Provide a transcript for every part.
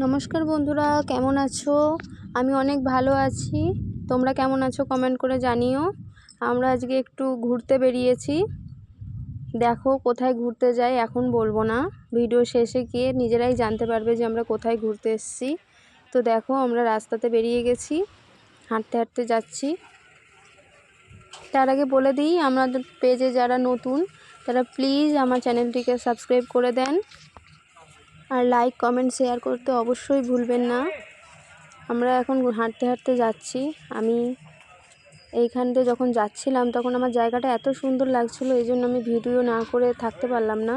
নমস্কার বন্ধুরা, কেমন আছো? আমি অনেক ভালো আছি। তোমরা কেমন আছো কমেন্ট করে জানিও। আমরা আজকে একটু ঘুরতে বেরিয়েছি। দেখো কোথায় ঘুরতে যাই এখন বলবো না, ভিডিও শেষে গিয়ে নিজেরাই জানতে পারবে যে আমরা কোথায় ঘুরতে এসেছি। তো দেখো আমরা রাস্তাতে বেরিয়ে গেছি, হাঁটতে হাঁটতে যাচ্ছি। তার আগে বলে দিই, আমাদের পেজে যারা নতুন তারা প্লিজ আমার চ্যানেলটিকে সাবস্ক্রাইব করে দেন, আর লাইক কমেন্ট শেয়ার করতে অবশ্যই ভুলবেন না। আমরা এখন হাঁটতে হাঁটতে যাচ্ছি। আমি এইখান দিয়ে যখন যাচ্ছিলাম তখন আমার জায়গাটা এত সুন্দর লাগছিল, এই জন্য আমি ভিডিও না করে থাকতে পারলাম না।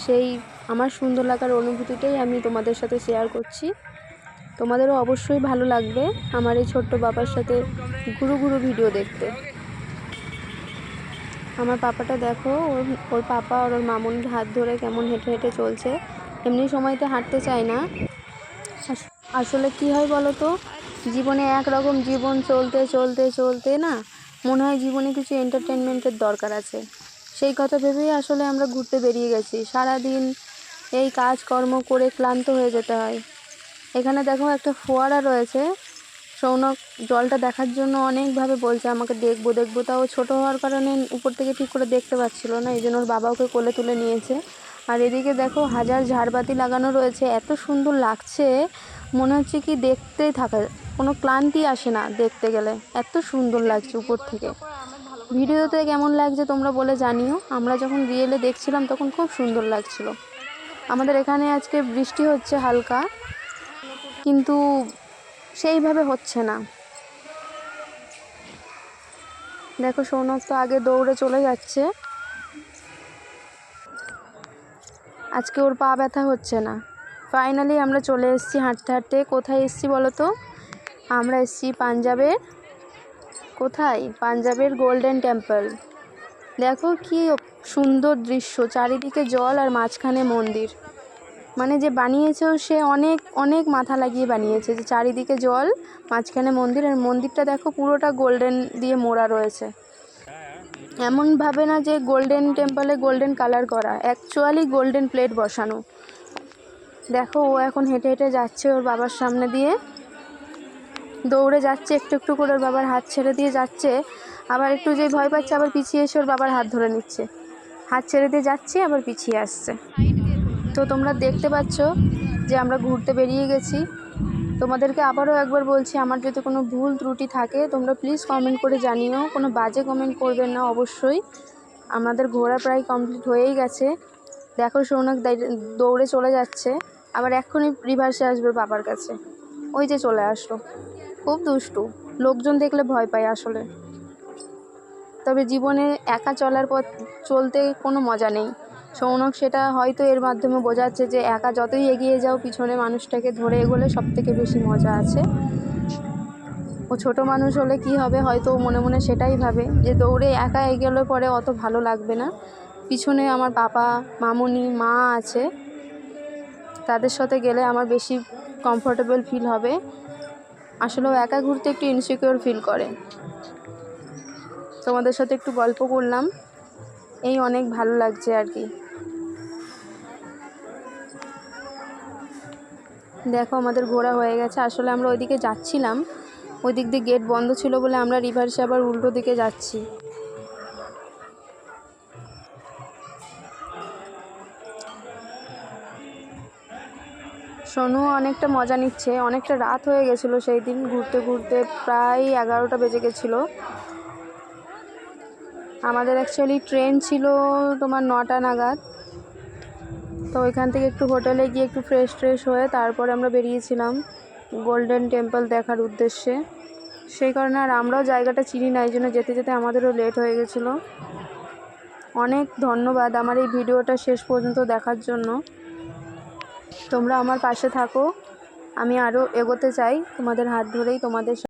সেই আমার সুন্দর লাগার অনুভূতিটাই আমি তোমাদের সাথে শেয়ার করছি। তোমাদেরও অবশ্যই ভালো লাগবে আমার এই ছোট্ট বাবার সাথে ঘুরু ঘুরু ভিডিও দেখতে। আমার পাপাটা দেখো, ওর পাপা আর ওর মামুনির হাত ধরে কেমন হেঁটে হেঁটে চলছে। এমনি সময়তে হাঁটতে চায় না। আসলে কি হয় বলো তো, জীবনে একরকম জীবন চলতে চলতে চলতে না মনে হয় জীবনে কিছু এন্টারটেনমেন্টের দরকার আছে। সেই কথা ভেবেই আসলে আমরা ঘুরতে বেরিয়ে গেছি। সারাদিন এই কাজকর্ম করে ক্লান্ত হয়ে যেতে হয়। এখানে দেখো একটা ফোয়ারা রয়েছে। সৌনক জলটা দেখার জন্য অনেকভাবে বলছে আমাকে দেখবো দেখবো, তাও ছোটো হওয়ার কারণে উপর থেকে ঠিক করে দেখতে পাচ্ছিল না, এই জন্য ওর বাবা ওকে কোলে তুলে নিয়েছে। আর এদিকে দেখো হাজার ঝাড়বাতি লাগানো রয়েছে, এত সুন্দর লাগছে, মনে হচ্ছে কি দেখতেই থাকা, কোনো ক্লান্তি আসে না দেখতে গেলে, এত সুন্দর লাগছে উপর থেকে। ভিডিওতে কেমন লাগছে তোমরা বলে জানিও। আমরা যখন রিয়েলে দেখছিলাম তখন খুব সুন্দর লাগছিল। আমাদের এখানে আজকে বৃষ্টি হচ্ছে হালকা, কিন্তু সেইভাবে হচ্ছে না। দেখো সৌনক তো আগে দৌড়ে চলে যাচ্ছে, আজকে ওর পা ব্যথা হচ্ছে না। ফাইনালি আমরা চলে এসেছি হাঁটতে হাঁটতে। কোথায় এসেছি বলো তো? আমরা এসেছি পাঞ্জাবের, কোথায়? পাঞ্জাবের গোল্ডেন টেম্পল। দেখো কি সুন্দর দৃশ্য, চারিদিকে জল আর মাঝখানে মন্দির। মানে যে বানিয়েছেও সে অনেক অনেক মাথা লাগিয়ে বানিয়েছে, যে চারিদিকে জল, মাঝখানে মন্দির, আর মন্দিরটা দেখো পুরোটা গোল্ডেন দিয়ে মোড়া রয়েছে। এমনভাবে না যে গোল্ডেন টেম্পলে গোল্ডেন কালার করা, অ্যাকচুয়ালি গোল্ডেন প্লেট বসানো। দেখো ও এখন হেঁটে হেঁটে যাচ্ছে ওর বাবার সামনে দিয়ে, দৌড়ে যাচ্ছে একটু একটু করে, ওর বাবার হাত ছেড়ে দিয়ে যাচ্ছে। আবার একটু যে ভয় পাচ্ছে আবার পিছিয়ে এসে ওর বাবার হাত ধরে নিচ্ছে, হাত ছেড়ে দিয়ে যাচ্ছে আবার পিছিয়ে আসছে। তো তোমরা দেখতে পাচ্ছ যে আমরা ঘুরতে বেরিয়ে গেছি। তোমাদেরকে আবারও একবার বলছি, আমার যদি কোনো ভুল ত্রুটি থাকে তোমরা প্লিজ কমেন্ট করে জানিও, কোনো বাজে কমেন্ট করবেন না অবশ্যই। আমাদের ঘোরা প্রায় কমপ্লিট হয়েই গেছে। দেখো সৌনক দৌড়ে চলে যাচ্ছে, আবার এক্ষুনি রিভার্সে আসবে বাবার কাছে। ওই যে চলে আসলো, খুব দুষ্টু, লোকজন দেখলে ভয় পায় আসলে। তবে জীবনে একা চলার পথ চলতে কোনো মজা নেই। সৌনক সেটা হয়তো এর মাধ্যমে বোঝাচ্ছে যে একা যতই এগিয়ে যাও পিছনে মানুষটাকে ধরে এগোলে সবথেকে বেশি মজা আছে। ও ছোট মানুষ হলে কি হবে, হয়তো মনে মনে সেটাই ভাবে যে দৌড়ে একা এগোলে পরে অত ভালো লাগবে না, পিছনে আমার পাপা মামুনি মা আছে, তাদের সাথে গেলে আমার বেশি কমফোর্টেবল ফিল হবে। আসলেও একা ঘুরতে একটু ইনসিকিউর ফিল করে। তোমাদের সাথে একটু গল্প করলাম, এই অনেক ভালো লাগছে আর কি। দেখো আমাদের ঘোরা হয়ে গেছে। আসলে আমরা ওইদিকে যাচ্ছিলাম, ওই দিক দিয়ে গেট বন্ধ ছিল বলে আমরা রিভার্সে আবার উল্টো দিকে যাচ্ছি। সোনু অনেকটা মজা নিচ্ছে, অনেকটা রাত হয়ে গেছিলো সেই দিন ঘুরতে ঘুরতে, প্রায় 11টা বেজে গেছিলো। আমাদের অ্যাকচুয়ালি ট্রেন ছিল তোমার 9টা নাগাদ। তো ওইখান থেকে একটু হোটেলে গিয়ে একটু ফ্রেশ হয়ে তারপরে আমরা বেরিয়েছিলাম গোল্ডেন টেম্পল দেখার উদ্দেশ্যে। সেই কারণে আর আমরাও জায়গাটা চিনি না, এই জন্য যেতে যেতে আমাদেরও লেট হয়ে গেছিলো। অনেক ধন্যবাদ আমার এই ভিডিওটা শেষ পর্যন্ত দেখার জন্য। তোমরা আমার পাশে থাকো, আমি আরও এগোতে চাই তোমাদের হাত ধরেই, তোমাদের